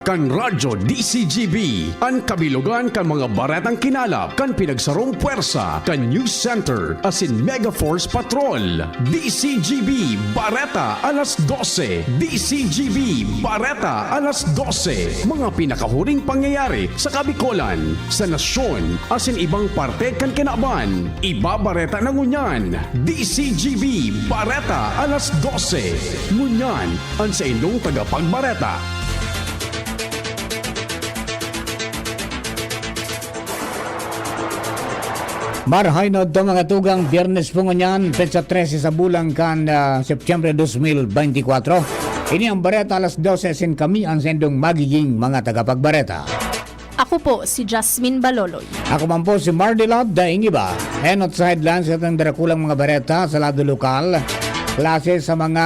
Kan Radyo DCGB, ang kabilugan kan mga baretang kinalap, kan pinagsarong puwersa, kan News Center, asin Mega Force Patrol. DCGB, Bareta, alas 12. DCGB, Bareta, alas 12. Mga pinakahuring pangyayari sa Kabikolan, sa nasyon, asin ibang parte kan kinaban. Ibabareta na ngunyan. DCGB, Bareta, alas 12. Ngunyan, ang sa inyong tagapagbareta. Marhay na ito mga tugang Biyernes po ngunyan, petsa 13 sa bulang kan Septyembre 2024. Ini ang bareta alas 12 sin kami ang sendong magiging mga tagapagbareta. Ako po si Jasmine Baloloy. Ako man po si Mardilab Daingiba. Enot sa headlines at ang darakulang mga bareta sa lado lokal. Klase sa mga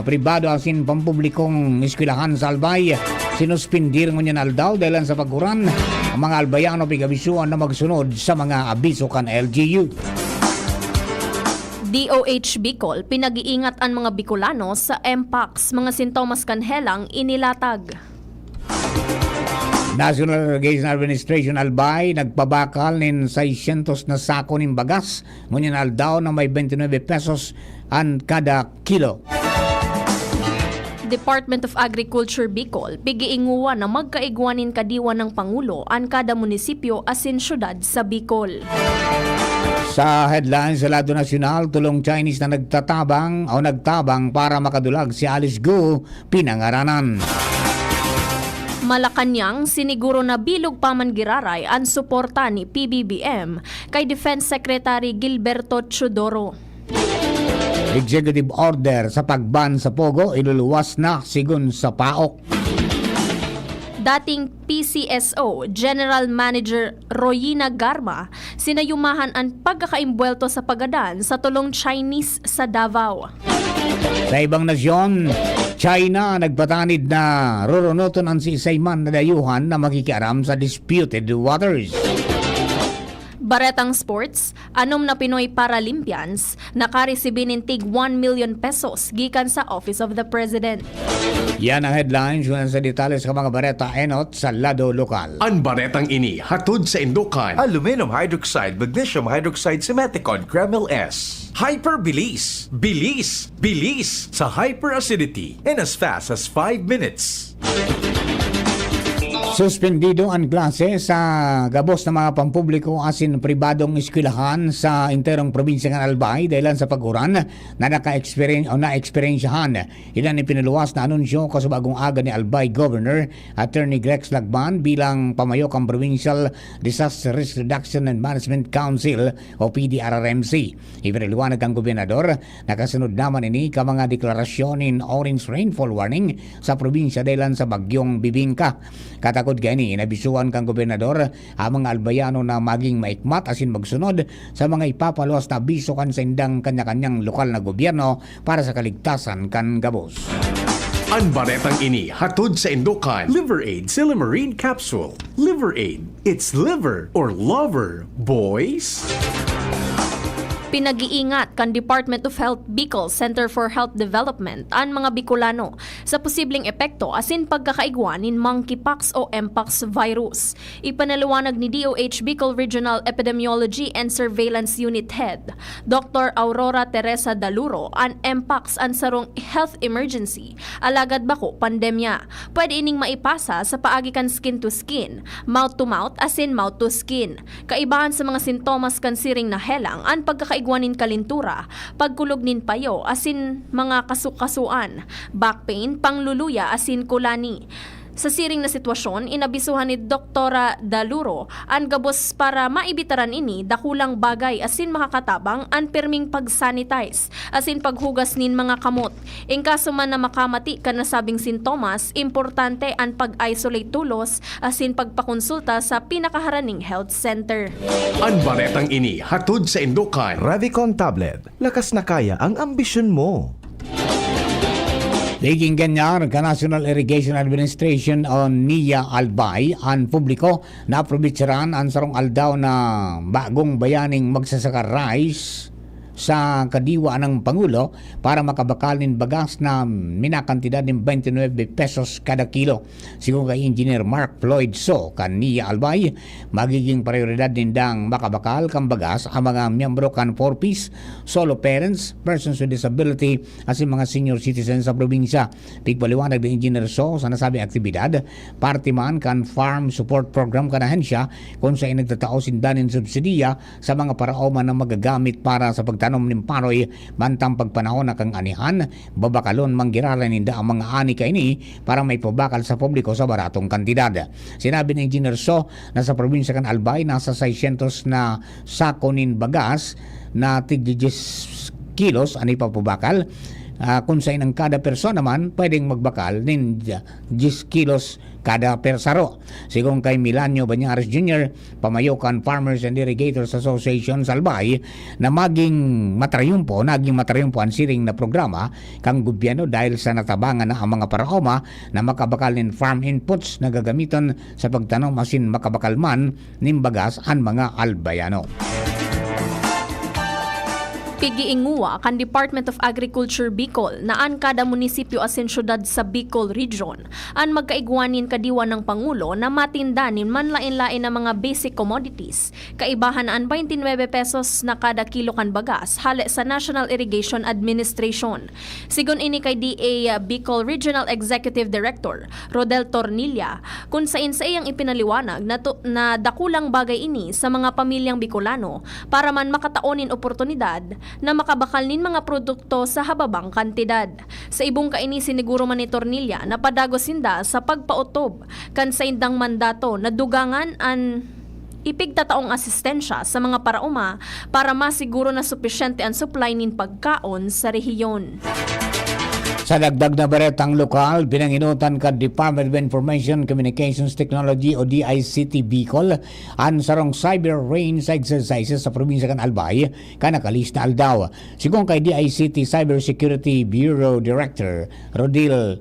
pribado asin pampublikong eskwelahan sa Albay. Sinuspindir ngunyan aldaw dahil sa pagkuran ang mga albayano pigabisuan na magsunod sa mga abiso kan LGU. DOH Bicol, pinag-iingat ang mga Bicolano sa MPAX, mga sintomas kanhelang inilatag. National Irrigation Administration Albay nagpabakal nin 600 na sako nin bagas ngunyan aldaw na may 29 pesos an kada kilo. Department of Agriculture Bicol, pigiinguwa na magkaigwanin kadiwa ng Pangulo ang kada munisipyo asin syudad sa Bicol. Sa headlines sa lado nasyonal, tulong Chinese na nagtabang para makadulag si Alice Guo pinangaranan. Malacanang, siniguro na bilog pa man giraray ang suporta ni PBBM kay Defense Secretary Gilberto Chodoro. Executive order sa pagban sa Pogo iluluwas na sigun sa PAOK. Dating PCSO General Manager Royina Garma sinayumahan ang pagkakaimbwelto sa pagadan sa tulong Chinese sa Davao. Sa ibang nasyon, China nagpatanid na rurunuton ang si Isayman na dayuhan na makikiaram sa disputed waters. Baretang Sports, anom na Pinoy Paralympians nakaresibin ng tig 1 million pesos gikan sa Office of the President. Yan ang headlines yun sa detalles sa mga bareta enot sa lado lokal. Ang baretang ini hatod sa Indukan. Aluminum hydroxide, magnesium hydroxide, Simeticon, Kremel S. Hyper Bilis. Bilis. Bilis sa hyperacidity in as fast as 5 minutes. Suspendido ang klase sa gabos ng mga pampubliko asin pribadong eskwelahan sa interong probinsya ng Albay dahil sa paguran na na-experiensyahan. Ilan ipinaluwas na anunsyo kasubagong aga ni Albay Governor Attorney Grex Lagban bilang pamayok ang Provincial Disaster Risk Reduction and Management Council o PDRRMC. Ipinaliwanag ang gobernador na kasunod naman ini ka mga deklarasyon in orange rainfall warning sa probinsya dahil sa bagyong Bibingka. Katakod gani, inabisuan kang gobernador ang mga albayano na maging maikmat asin magsunod sa mga ipapaluwas na abiso kan sa indang kanya-kanyang lokal na gobyerno para sa kaligtasan kan gabos. Ang baretang ini hatod sa Indukan. Liver Aid Silimarine Capsule. Liver Aid. It's liver or lover, boys. Pinag-iingat kan Department of Health Bicol Center for Health Development ang mga Bicolano sa posibleng epekto asin pagkakaigwan in monkeypox o mpox virus. Ipanaliwanag ni DOH Bicol Regional Epidemiology and Surveillance Unit Head Dr. Aurora Teresa Daluro ang mpox ang sarong health emergency alagad bako pandemya. Pwede ining maipasa sa paagi kan skin to skin, mouth to mouth asin mouth to skin. Kaibahan sa mga sintomas kan siring na helang ang pagkakaigwanin kalintura, pagkulog nin payo asin mga kasukasuan, back pain, pangluluya asin kulani. Sa siring na sitwasyon, inabisuhan ni Dr. Daluro ang gabos para maibitaran ini dakulang bagay asin makakatabang ang perming pag-sanitize asin paghugas nin mga kamot. In kaso man na makamati ka nasabing sintomas, importante ang pag-isolate tulos asin pagpakonsulta sa pinakaharaning health center. Ang baretang ini hatod sa Indukan. Revicon Tablet. Lakas na kaya ang ambisyon mo. Liging ganyan ka National Irrigation Administration o NIA Albay ang publiko na probitsaran ang sarong aldaw na bagong bayaning magsasaka rice sa kadiwa ng Pangulo para makabakal ng bagas na minakantidad ng 29 pesos kada kilo. Sigon kay Engineer Mark Floyd So kaniya Albay, magiging prioridad din dang makabakal kang bagas ang mga miyembro kan 4Ps, solo parents, persons with disability as mga senior citizens sa probinsya. Pigpaliwanag ni Engineer So sa nasabing aktibidad, parte man kan farm support program kanahan siya kung saan nagtatao sindanin subsidiya sa mga paraoma na magagamit para sa pagtanom ng paroy mantang pagpanahon na kang anihan, babakalon manggiralan ninda ang mga ani kaini para may pabakal sa publiko sa baratong kantidad. Sinabi ng Engineer So na sa probinsya kan Albay nasa 600 na sako nin bagas na tig 10 kilos ani papabakal. Kung saan ang kada persona man pwedeng magbakal nin 10 kilos kada persaro. Sigon kay Milanio Banyares Jr., Pamayokan Farmers and Irrigators Association Salbay, na naging matrayumpo ang siring na programa kang gobyerno dahil sa natabangan na ang mga paraoma na makabakal nin farm inputs na gagamiton sa pagtanong masin makabakal man nin bagas ang mga albayano. Pigiinguwa kan Department of Agriculture Bicol na an kada munisipyo asin syudad sa Bicol Region an magkaigwanin kadiwa ng Pangulo na matindanin manlain-lain na mga basic commodities. Kaibahan an 29 pesos na kada kilo kan bagas hale sa National Irrigation Administration. Sigon ini kay DA Bicol Regional Executive Director Rodel Tornilla, kung sa iyang ipinaliwanag na dakulang bagay ini sa mga pamilyang Bicolano para man makataonin oportunidad na makabakal nin mga produkto sa hababang kantidad. Sa ibong kaini siniguro man ni Tornilla na padagos sinda sa pagpautob kan sa indang mandato na dugangan an ipigtataong asistensya sa mga parauma para masiguro na supisyente ang supply nin pagkaon sa rehiyon. Sa dagdag na baretang lokal, pinanginutan ka Department of Information Communications Technology o DICT Bicol ang sarong cyber range exercises sa probinsya kan Albay kanakalis na aldaw. Sigon kay DICT Cybersecurity Bureau Director Rodil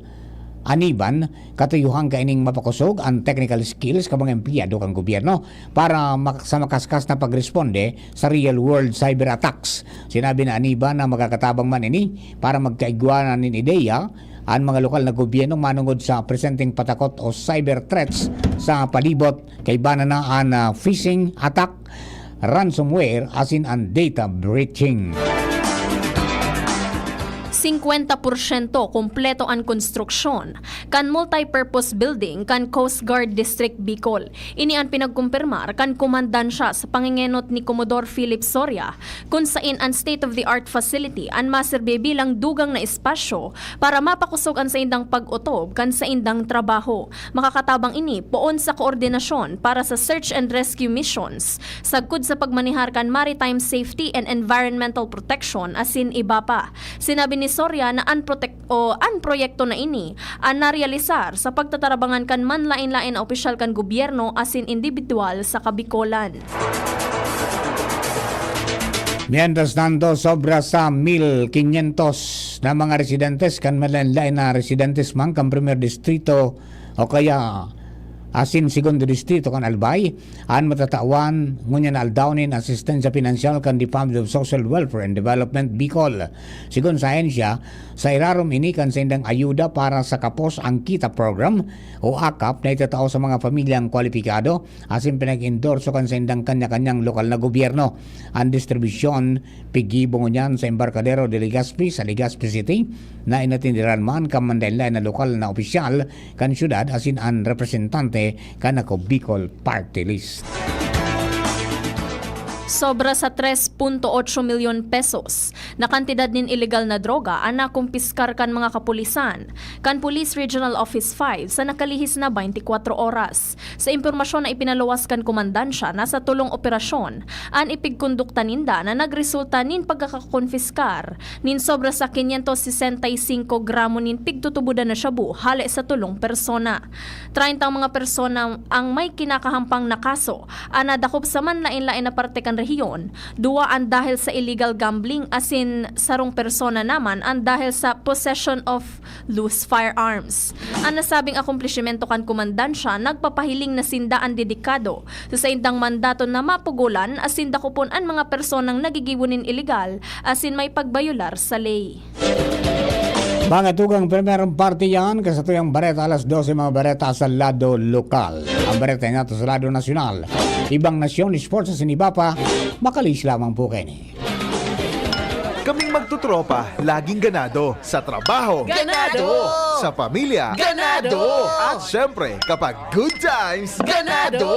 Aniban, katuyuhang kaining mapakusog ang technical skills ka mga empleyado kang gobyerno para sa makaskas na pagresponde sa real-world cyber attacks. Sinabi na Aniban na magkakatabang man ini para magkaigwanan nin ideya ang mga lokal na gobyerno manungod sa presenting patakot o cyber threats sa palibot kay banana ang phishing attack, ransomware asin ang data breaching. 50% kompleto ang konstruksyon kan multi-purpose building kan Coast Guard District Bicol. Ini ang pinagkumpirmar kan komandansya sa pangingenot ni Commodore Philip Soria kung saan ang state-of-the-art facility ang maserbe bilang dugang na espasyo para mapakusog ang sa indang pag-utob kan sa indang trabaho. Makakatabang ini poon sa koordinasyon para sa search and rescue missions, sagkod sa pagmanihar kan maritime safety and environmental protection asin iba pa. Sinabi ni Soria na ang proyekto na ini ang narealisar sa pagtatarabangan kan manlain-lain na opisyal kan gobyerno asin individual sa Kabikolan. Mientras tanto, sobra sa 1,500 na mga residentes kan manlain-lain na residentes man kan primer distrito o kaya asin segundo distrito kan Albay an matatawan ngunya na aldawnin asistensya pinansyal kan Department of Social Welfare and Development Bicol. Sigon sa ahensya, sa irarom ini kan sa indang ayuda para sa Kapos ang Kita Program o AKAP na itatao sa mga pamilyang kwalipikado asin pinag-endorso kan sa indang kanya-kanyang lokal na gobyerno. Ang distribusyon pigibong niyan sa Embarcadero de Legazpi sa Legazpi City na inatindiran man kan mandainlain na lokal na opisyal kan syudad asin ang representante kanako Bicol Party List. Sobra sa 3.8 milyon pesos na kantidad nin illegal na droga ang nakumpiskar kan mga kapulisan kan Police Regional Office 5 sa nakalihis na 24 oras. Sa impormasyon na ipinaluwas kan komandansya na sa tulong operasyon, ang ipigkondukta ninda na nagresulta nin pagkakakonfiskar nin sobra sa 565 gramo nin pigtutubudan na shabu hale sa tulong persona. 30 mga persona ang may kinakahampang na kaso ang nadakop sa manlain-lain na parte kan rehiyon, duwa ang dahil sa illegal gambling asin sarong persona naman ang dahil sa possession of loose firearms. Ang nasabing akumplishmento kan komandansya nagpapahiling na sinda ang dedikado sa indang mandato na mapugulan asin dakupon ang mga personang nagigiwunin illegal asin may pagbayular sa ley. Mga tugang primerong parte yan, kasatuyang bareta alas 12 mga bareta sa lado lokal. Ang bareta nato sa lado nasyonal. Ibang nasyon, sports sa iba pa, makalis lamang po kayo ni. Kaming magtutropa, laging ganado. Sa trabaho, Ganado! Sa pamilya, Ganado! At syempre, kapag good times, ganado!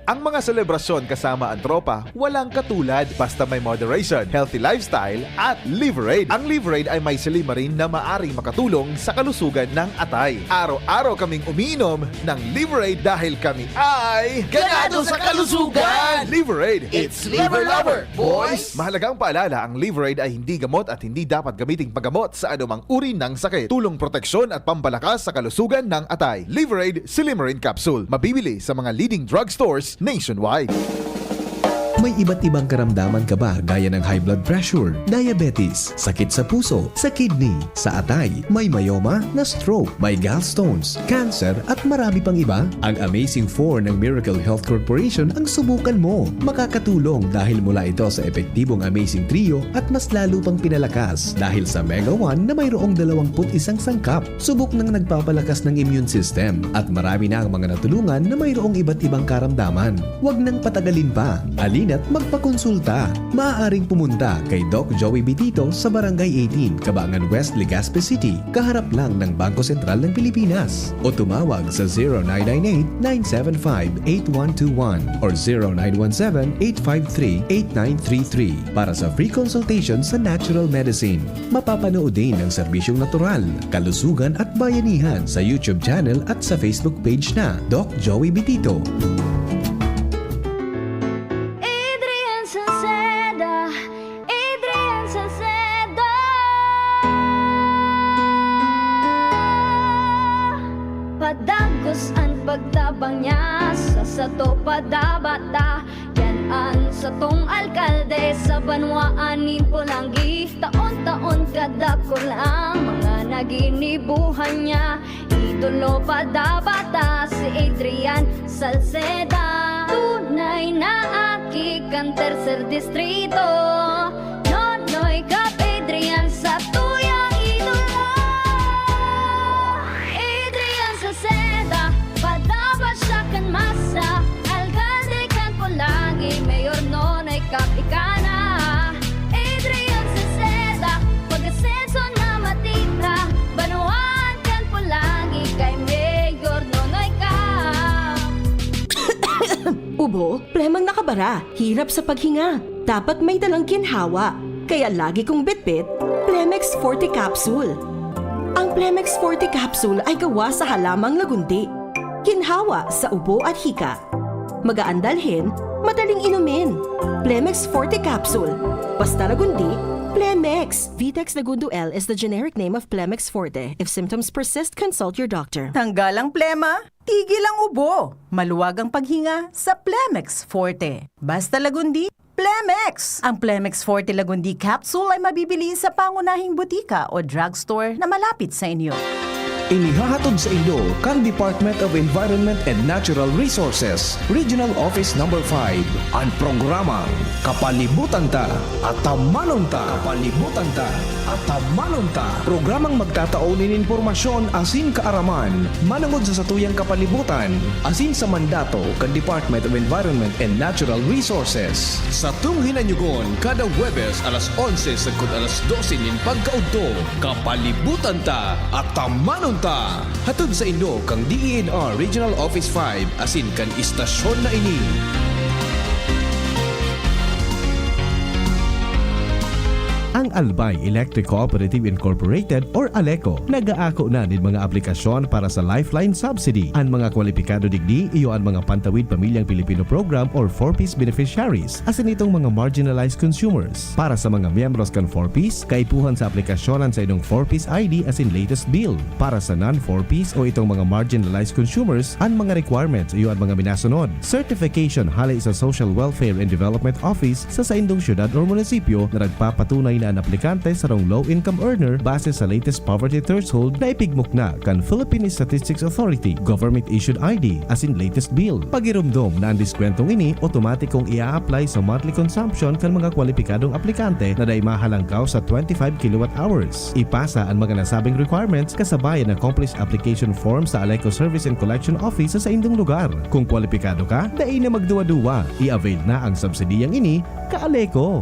Ang mga selebrasyon kasama ang tropa, walang katulad basta may moderation, healthy lifestyle, at Liverade. Ang Liverade ay may silimarin na maaring makatulong sa kalusugan ng atay. Araw-araw kaming umiinom ng Liverade dahil kami ay Ganado sa kalusugan! Liverade! It's Liver Lover, boys! Mahalagang paalala, ang Liverade ay hindi gamot at hindi dapat gamiting paggamot sa anumang uri ng sakit. Tulong proteksyon at pambalakas sa kalusugan ng atay. Liverade Silimarin Capsule. Mabibili sa mga leading drugstores nationwide. May iba't ibang karamdaman ka ba gaya ng high blood pressure, diabetes, sakit sa puso, sa kidney, sa atay, may myoma, na stroke, may gallstones, cancer at marami pang iba? Ang Amazing 4 ng Miracle Health Corporation ang subukan mo. Makakatulong dahil mula ito sa epektibong Amazing Trio at mas lalo pang pinalakas dahil sa Mega 1 na mayroong 21 sangkap. Subok ng nagpapalakas ng immune system at marami na ang mga natulungan na mayroong iba't ibang karamdaman. Huwag nang patagalin pa. At magpakonsulta. Maaaring pumunta kay Doc Joey Bitito sa Barangay 18, Cabangan West, Legazpi City, kaharap lang ng Bangko Sentral ng Pilipinas. O tumawag sa 0998-975-8121 or 0917-853-8933 para sa free consultation sa natural medicine. Mapapanood din ang serbisyong natural, kalusugan at bayanihan sa YouTube channel at sa Facebook page na Doc Joey Bitito. Padagos ang pagtabang niya sa sato padabata. Yan ang satong alkalde sa banwaan ni Polanggi. Taon-taon kada ko lang mga naginibuhan niya. Idolo padabata si Adrian Salceda. Tunay na aki kan tercer distrito. Nonoy kap Adrian sa tuyang idolo. Adrian Salceda, padaba siya kan masa. Alcalde kan Polanggi, mayor nonoy kap ikana. Adrian Salceda, pag-asenso na matitra. Banuan kan Polanggi, kay mayor nonoy kap. Ubo, plemang nakabara, hirap sa paghinga. Dapat may dalang ginhawa. Kaya lagi kong bitbit, Plemex Forte Capsule. Ang Plemex Forte Capsule ay gawa sa halamang lagundi. Ginhawa sa ubo at hika. Magaan dalhin, madaling inumin. Plemex Forte Capsule. Basta lagundi, Plemex. Vitex Lagundo L is the generic name of Plemex Forte. If symptoms persist, consult your doctor. Tanggal ang plema, tigil ang ubo. Maluwag ang paghinga sa Plemex Forte. Basta lagundi, Plemex! Ang Plemex Forte Lagundi Capsule ay mabibili sa pangunahing butika o drugstore na malapit sa inyo. Inihahatod sa inyo kang Department of Environment and Natural Resources, Regional Office No. 5, ang programang Kapalibutan Ta at Tamanon Ta. Kapalibutan Ta at Tamanon Ta. Programang magtataunin informasyon asin kaaraman, manungod sa satuyang kapalibutan, asin sa mandato kan Department of Environment and Natural Resources. Sa tunghinanyugon, kada Huwebes alas 11 sagkod alas 12 nin pagkaudto, Kapalibutan Ta at Tamanon Ta. Hatod sa inyo kang DENR Regional Office 5 asin kan istasyon na ini. Ang Albay Electric Cooperative Incorporated or ALECO nagaako na nin mga aplikasyon para sa Lifeline Subsidy. Ang mga kwalipikado digdi iyo ang mga Pantawid Pamilyang Pilipino Program or 4-piece beneficiaries asin itong mga marginalized consumers. Para sa mga miyembros kan 4-piece, kaipuhan sa aplikasyonan sa inyong 4-piece ID asin latest bill. Para sa non-4-piece o itong mga marginalized consumers, ang mga requirements iyo ang mga minasunod. Certification halay sa Social Welfare and Development Office sa indong syudad o munisipyo na nagpapatunay na ang aplikante sa rong low-income earner base sa latest poverty threshold na ipigmuk na kan Philippine Statistics Authority government-issued ID asin latest bill. Pagirumdom na ang diskwentong ini otomatikong ia-apply sa monthly consumption kan mga kwalipikadong aplikante na day mahalangkaw sa 25 kilowatt hours. Ipasa ang mga nasabing requirements kasabayan ng accomplished application form sa ALECO Service and Collection Office sa indong lugar. Kung kwalipikado ka, dai na magduwa-duwa. I-avail na ang subsidiyang ini ka-ALECO.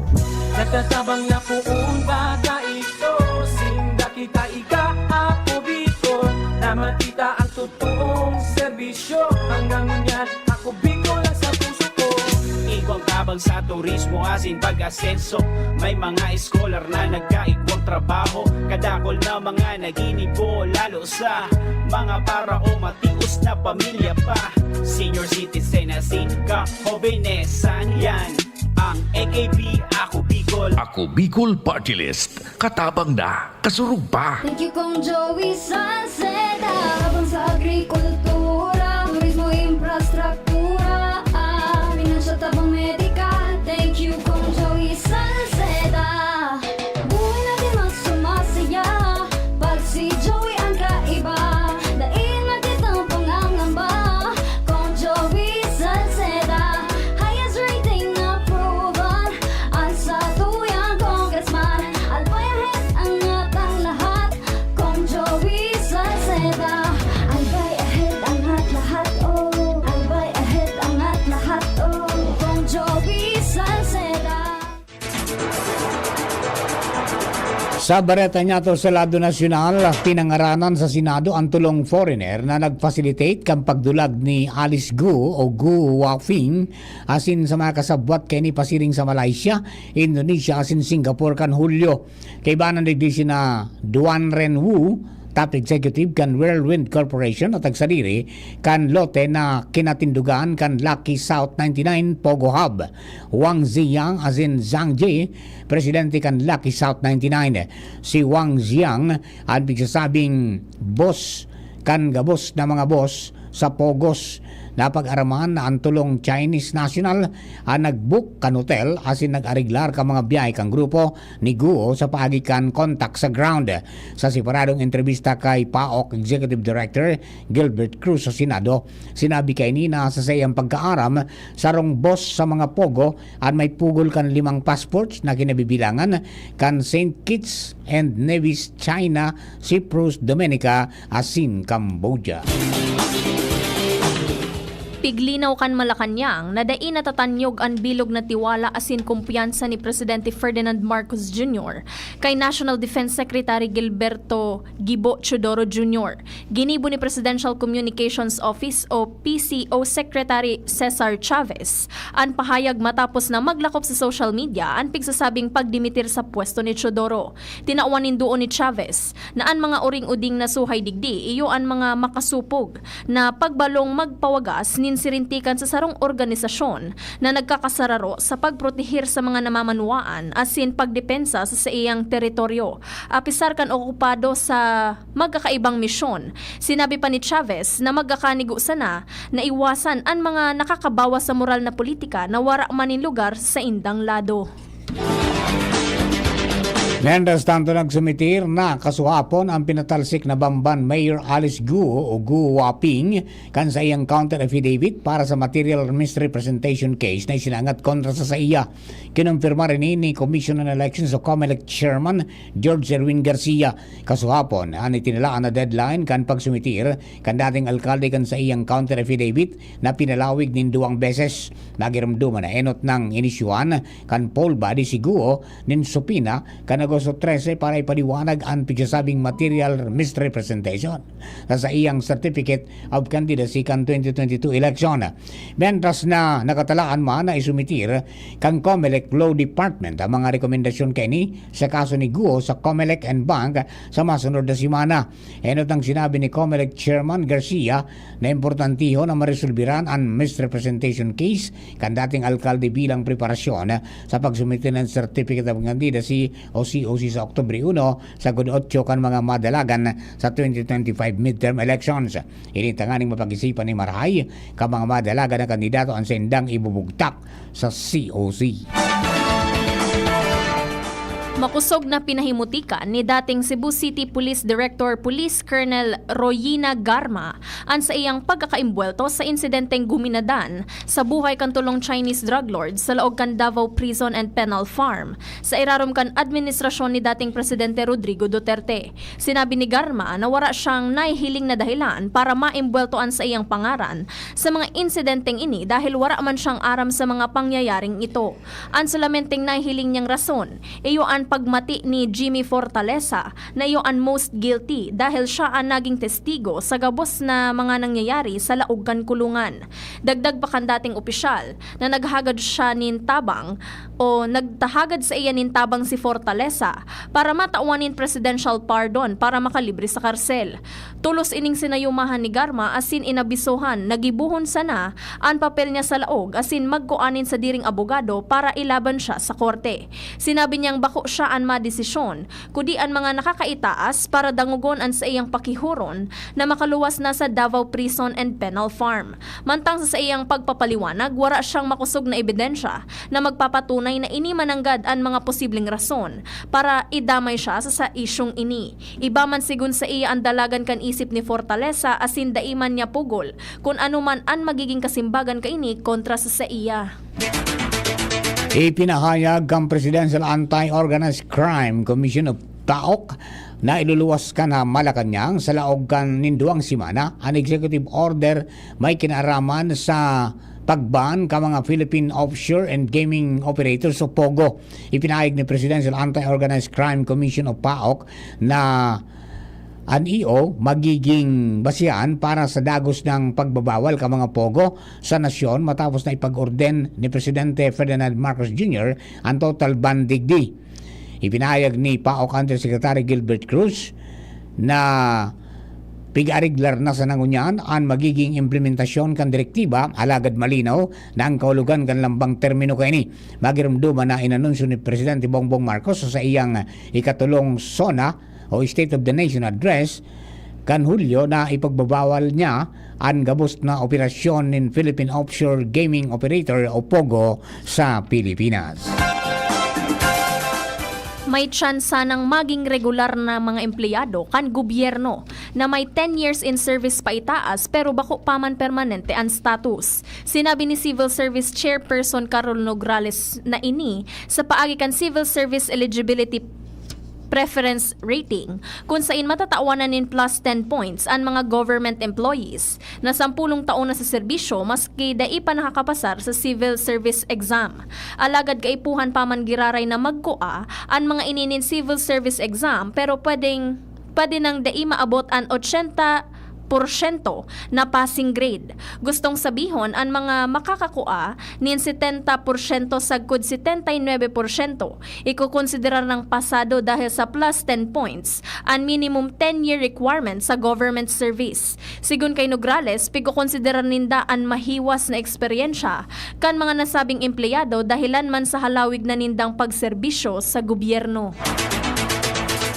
Nagtatabang na poong bata ito, sinda kita ika-ako Bicol, na matita ang totoong serbisyo. Hanggang ngunyan, ako Bicol lang sa puso ko. Igwang tabang sa turismo asin pag-asenso, may mga scholar na nagkaigwang trabaho, kadakol na mga naginibo, lalo sa mga para o matius na pamilya pa. Senior citizen asin ka-hobenesan yan. Ang AKP, ako Bicol. Ako Bicol Party List. Katabang na, kasurug pa. Thank you kong Joey Salceda. Habang sa agrikultura, turismo, infrastruktura, finansya, tabang medikal. Thank you kong Joey Salceda. Buhay natin mas sumasaya pag si Joey ang kaiba. Dahil natin ang pangangamba kong Joey Salceda. Highest rating approval ang sa tuyang congressman. Albay ahead ang atang lahat kong Joey Salceda. Albay ahead ang at lahat, oh. Albay ahead ang at lahat, oh. Kong Joey Salceda. Sa bareta niya to sa Lado Nasyonal, pinangaranan sa Senado ang tulong foreigner na nag-facilitate kang pagdulag ni Alice Gu o Gu Wafing asin sa mga kasabwat kay ni pasiring sa Malaysia, Indonesia asin Singapore kan Hulyo. Kay banan digdi si na Duan Ren Wu, top executive kan Whirlwind Corporation at agsadiri kan lote na kinatindugan kan Lucky South 99 Pogo Hub. Wang Ziyang asin Zhang Ji, presidente kan Lucky South 99. Si Wang Ziyang ang pigsasabing boss kan gabos na mga boss sa Pogos na pag-araman na ang tulong Chinese National ang nag-book kan hotel asin nag-ariglar ka mga biyay kang grupo ni Guo sa paagikan contact sa ground. Sa separadong entrevista kay PAOK Executive Director Gilbert Cruz sa Senado, sinabi kay Nina sa sayang pagkaaram sa rong boss sa mga Pogo at may pugol kan 5 passports na kinabibilangan kan St. Kitts and Nevis, China, Cyprus, Dominica asin Cambodia. Piglinaw kan Malacanang na dai natatanyog ang bilog na tiwala asin kumpiyansa ni Presidente Ferdinand Marcos Jr. kay National Defense Secretary Gilberto Gibo Chodoro Jr. Ginibo ni Presidential Communications Office o PCO Secretary Cesar Chavez ang pahayag matapos na maglakop sa social media ang pigsasabing pagdimitir sa pwesto ni Chodoro. Tinauwanin doon ni Chavez na ang mga uring-uding na suhay digdi iyo ang mga makasupog na pagbalong magpawagas ni sirintikan sa sarong organisasyon na nagkakasararo sa pagprotehir sa mga namamanuaan asin pagdepensa sa iyang teritoryo. Apisar kan okupado sa magkakaibang misyon. Sinabi pa ni Chavez na magkakanigo sana na iwasan ang mga nakakabawas sa moral na politika na wara manin lugar sa indang lado. Mientras tanto nagsumitir na kasuhapon ang pinatalsik na Bamban Mayor Alice Gu o Gu Waping kan sa iyang counter affidavit para sa material misrepresentation case na isinangat kontra sa iya. Kinumpirma rin ni Commission on Elections o COMELEC Chairman George Erwin Garcia. Kasuhapon ang itinilaan na deadline kan pagsumitir kan dating alkalde kan sa iyang counter affidavit na pinalawig nin 2 beses. Nagiramduman na enot ng inisyuan kan poll body si Guo nin supina kan Agosto 13 para ipaliwanag ang pigsasabing material misrepresentation sa iyang Certificate of Candidacy kan 2022 election. Mientras na nakatalaan man na isumitir kang COMELEC Law Department ang mga rekomendasyon kini sa kaso ni Guo sa COMELEC and Bank sa masunod na simana. Enot ang sinabi ni COMELEC Chairman Garcia na importantiho na maresolbiran ang misrepresentation case kan dating alkalde bilang preparasyon sa pagsumite ng Certificate of Candidacy o COC sa Oktubre 1 sa G8 kan mga madalagan sa 2025 midterm elections. Inintanganing mapag-isipan ni Marahay ka mga madalagan na kandidato ang sendang ibubugtak sa COC. Makusog na pinahimutikan ni dating Cebu City Police Director Police Colonel Royina Garma ang sa iyang pagkakaimbwelto sa insidenteng guminadan sa buhay kan tulong Chinese drug lord sa laog kan Davao Prison and Penal Farm sa irarom kan administrasyon ni dating Presidente Rodrigo Duterte. Sinabi ni Garma na wala siyang naihiling na dahilan para maimbweltoan sa iyang pangaran sa mga insidenteng ini dahil wala man siyang aram sa mga pangyayaring ito. Ang solamenteng naihiling niyang rason, iyo ang pagmati ni Jimmy Fortaleza na iyo ang most guilty dahil siya ang naging testigo sa gabos na mga nangyayari sa laog kan kulungan. Dagdag pa kan dating opisyal na naghagad siya nin tabang o nagtahagad sa iya nin tabang si Fortaleza para matauanin presidential pardon para makalibre sa karsel. Tulos ining sinayumahan ni Garma asin inabisohan nagibuhon sana ang papel niya sa laog asin magkuanin sa diring abogado para ilaban siya sa korte. Sinabi niyang bako siya ang madesisyon kudi ang mga nakakaitaas para dangugon ang sa iyang pakihuron na makaluwas na sa Davao Prison and Penal Farm. Mantang sa iyang pagpapaliwanag, wala siyang makusog na ebidensya na magpapatunay na ini mananggad ang mga posibleng rason para idamay siya sa isyong ini. Iba man sigun sa iya ang dalagan kan isip ni Fortaleza asin daiman niya pugol kung ano man ang magiging kasimbagan kaini kontra sa iya. Ipinahayag ang Presidential Anti-Organized Crime Commission of PAOK na iluluwas ka na Malacanang sa laog kan ninduang simana ang executive order may kinaraman sa pagban ka mga Philippine Offshore and Gaming Operators o POGO. Ipinahayag ni Presidential Anti-Organized Crime Commission of PAOK na ang EO magiging basihan para sa dagos ng pagbabawal ka mga pogo sa nasyon matapos na ipag-orden ni Presidente Ferdinand Marcos Jr. ang total ban digdi. Ipinahayag ni PAOK Undersecretary Gilbert Cruz na pigariglar na sa nangunyan ang magiging implementasyon kan direktiba alagad malinaw na ang kahulugan kan lambang termino kaini. Magiramduman na inanunsyo ni Presidente Bongbong Marcos sa iyang ikatulong SONA o State of the Nation Address kan Hulyo na ipagbabawal niya ang gabos na operasyon ng Philippine Offshore Gaming Operator o POGO sa Pilipinas. May tsansa ng maging regular na mga empleyado kan gobyerno na may 10 years in service pa itaas pero bako pa man permanente ang status. Sinabi ni Civil Service Chairperson Carol Nograles na ini sa paagi kan Civil Service Eligibility Preference Rating kung saan matatawanan nin plus 10 points ang mga government employees na 10 taon na sa serbisyo maski dai pa nakakapasar sa civil service exam. Alagad kaipuhan pa man giraray na magkua ang mga ininin civil service exam pero pwede nang dai maabot ang 80% na passing grade. Gustong sabihon ang mga makakakua nin 70% sagkod 79% ikukonsiderar ng pasado dahil sa plus 10 points ang minimum 10-year requirement sa government service. Sigun kay Nograles, pikukonsiderar ninda ang mahiwas na eksperyensya kan mga nasabing empleyado dahilan man sa halawig na nindang pagserbisyo sa gobyerno.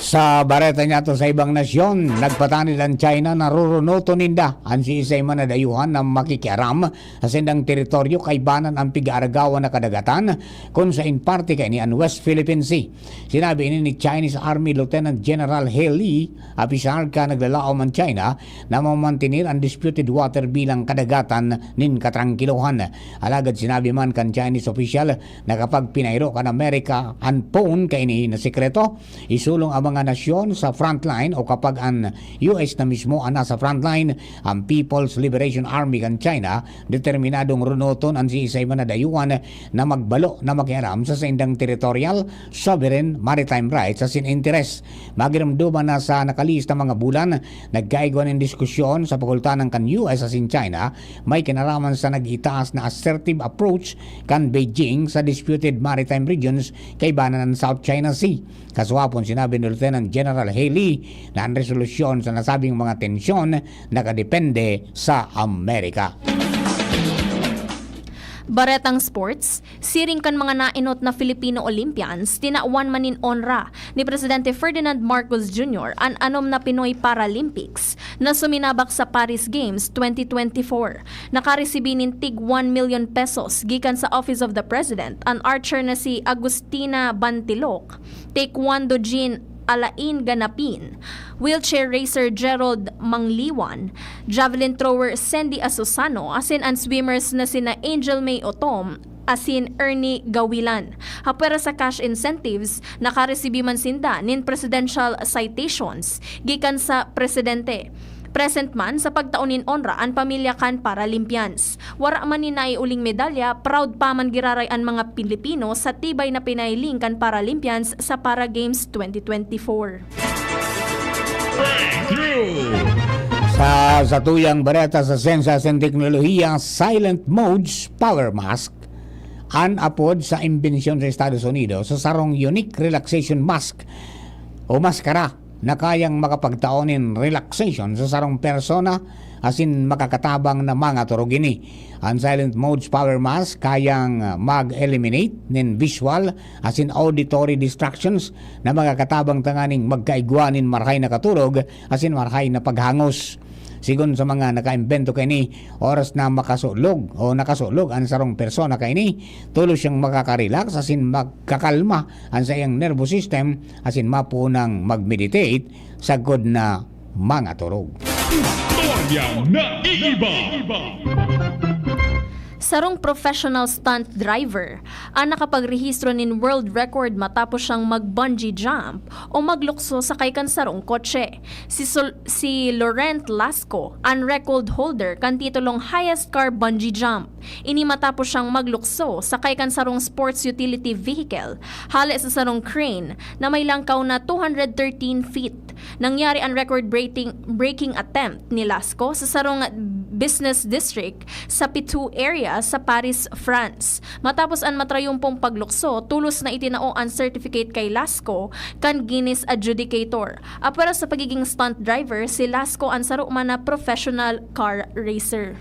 Sa bareta niya to sa ibang nasyon, nagpatanid ang China na rurunoto ninda ang siisay man na dayuhan na makikiaram sa sindang teritoryo kaibanan ang pigaaragawan na kadagatan kung sa in parte kay ni ang West Philippine Sea. Sinabi ini ni Chinese Army Lieutenant General He Li, apisar ka naglalaom ang China na mamantinir ang disputed water bilang kadagatan nin katrangkiluhan. Alagad sinabi man kan Chinese official na kapag pinayro kan Amerika ang phone kay ni na sekreto, isulong ang mga mga nasyon sa frontline o kapag ang US na mismo ang nasa frontline, ang People's Liberation Army kan China, determinadong runoton ang siisay man na dayuan na magbalo na makialam sa indang territorial, sovereign, maritime rights sa interest. Magiramduman na sa nakalis na mga bulan, nagkaigwan ng diskusyon sa pagultanan kan US as in China, may kinaraman sa nag-itaas na assertive approach kan Beijing sa disputed maritime regions kay banan ng South China Sea. Kaswapon sinabi ni Lieutenant General Haley na ang resolusyon sa nasabing mga tensyon nakadepende sa Amerika. Baretang sports, siring kan mga nainot na Filipino Olympians, tinauan manin onra ni Presidente Ferdinand Marcos Jr. ang anom na Pinoy Paralympics na suminabak sa Paris Games 2024. Nakaresibi nin tig 1 million pesos gikan sa Office of the President ang archer na si Agustina Bantilok, taekwondo Jean Alain Ganapin, wheelchair racer Gerald Mangliwan, javelin thrower Sandy Asusano, asin ang swimmers na sina Angel May Otom, asin Ernie Gawilan. Hapera sa cash incentives, nakaresibi man sinda nin presidential citations gikan sa presidente. Present man sa pagtaunin onra ang pamilya kan Paralympians. Wara man ni naiuling medalya, proud pa man giraray ang mga Pilipino sa tibay na pinailing kan Paralympians sa Para Games 2024. Sa tuyang bareta sa Sensas and Teknolohiya, Silent Modes Power Mask an apod sa imbensyon sa Estados Unidos sa sarong unique relaxation mask o maskara na kayang makapagtaonin relaxation sa sarong persona asin makakatabang na mga turugini. Ang Silent Modes Power Mask kayang mag-eliminate nin visual asin auditory distractions na makakatabang tanganing magkaigwanin marhay na katurog asin marhay na paghangos. Sigon sa mga nakaimbento kini, oras na makasulog o nakasulog ang sarong persona kini, tulos siyang makakarelax asin magkakalma ang sa iyang nervous system asin mapunang mag-meditate sa good na mga turog. Sarong professional stunt driver ang nakapagrehistro nin world record matapos siyang mag-bungee jump o maglukso sa kay kan sarong kotse. Si Laurent Lasco ang record holder kan titulong highest car bungee jump. Ini matapos siyang maglukso sa kay kan sarong sports utility vehicle hali sa sarong crane na may langkaw na 213 feet. Nangyari ang record-breaking attempt ni Lasco sa sarong business district sa Pitou area sa Paris, France. Matapos ang matrayumpong paglukso, tulos na itinao ang certificate kay Lasco kan Guinness Adjudicator. Apara sa pagiging stunt driver, si Lasco ang saruma na professional car racer.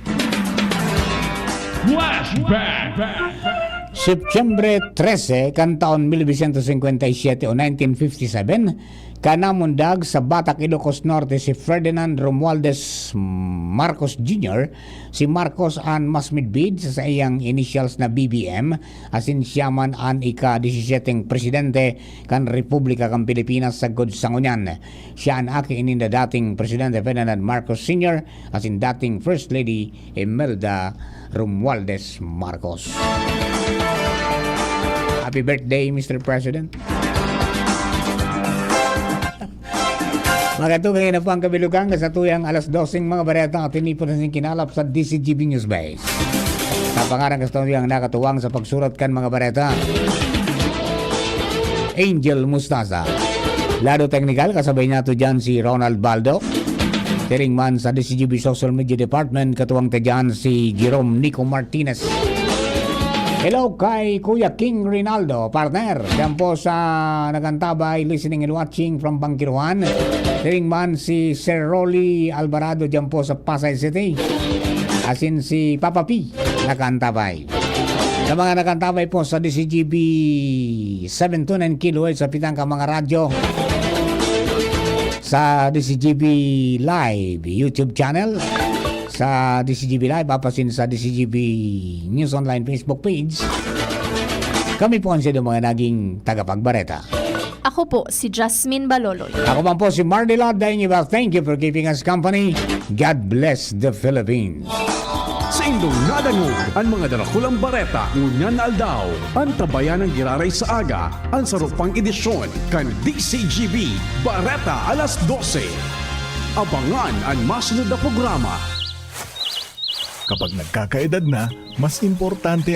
Septyembre 13 kan taon 1957 o 1957, kanamundag sa Batac, Ilocos Norte si Ferdinand Romualdez Marcos Jr. Si Marcos an mas midbid sa iyang initials na BBM asin siya man an ika-17 presidente kan Republika kan Pilipinas sa Sangguniang. Siya an aki ininda dating Presidente Ferdinand Marcos Sr. asin dating First Lady Imelda Romualdez Marcos. Happy birthday, Mr. President. Magatugay na po ang kabilugan sa tuyang alas 12 mga bareta at tinipon na kinalap sa DCGB News Base. Sa pangarang kastodyang nakatuwang sa pagsurat kan mga bareta, Angel Mustaza. Lado technical, kasabay nato dyan si Ronald Baldo. Tiring man sa DCGB Social Media Department, katuwang ta dyan si Jerome Nico Martinez. Hello kay Kuya King Rinaldo, partner. Diyan po sa nagantabay, listening and watching from Bangkiruan. Tiring man si Sir Rolly Alvarado diyan po sa Pasay City. Asin si Papa P, nakantabay. Sa mga nakantabay po sa DCGB 729 kHz sa pitang ka mga radyo. Sa DCGB Live YouTube channel. Sa DCGB Live, papasin sa DCGB News Online Facebook page. Kami po ang sino mga naging tagapagbareta. Ako po si Jasmine Baloloy. Ako man po si Marnila Dainiba. Thank you for keeping us company. God bless the Philippines. Sa Sa indong nadangog, ang mga darakulang bareta ngunyan na aldaw. Ang tabayan ng giraray sa aga, ang sarupang edisyon kan DCGB Bareta alas 12. Abangan ang masunod na programa. Kapag nagkakaedad na, mas importante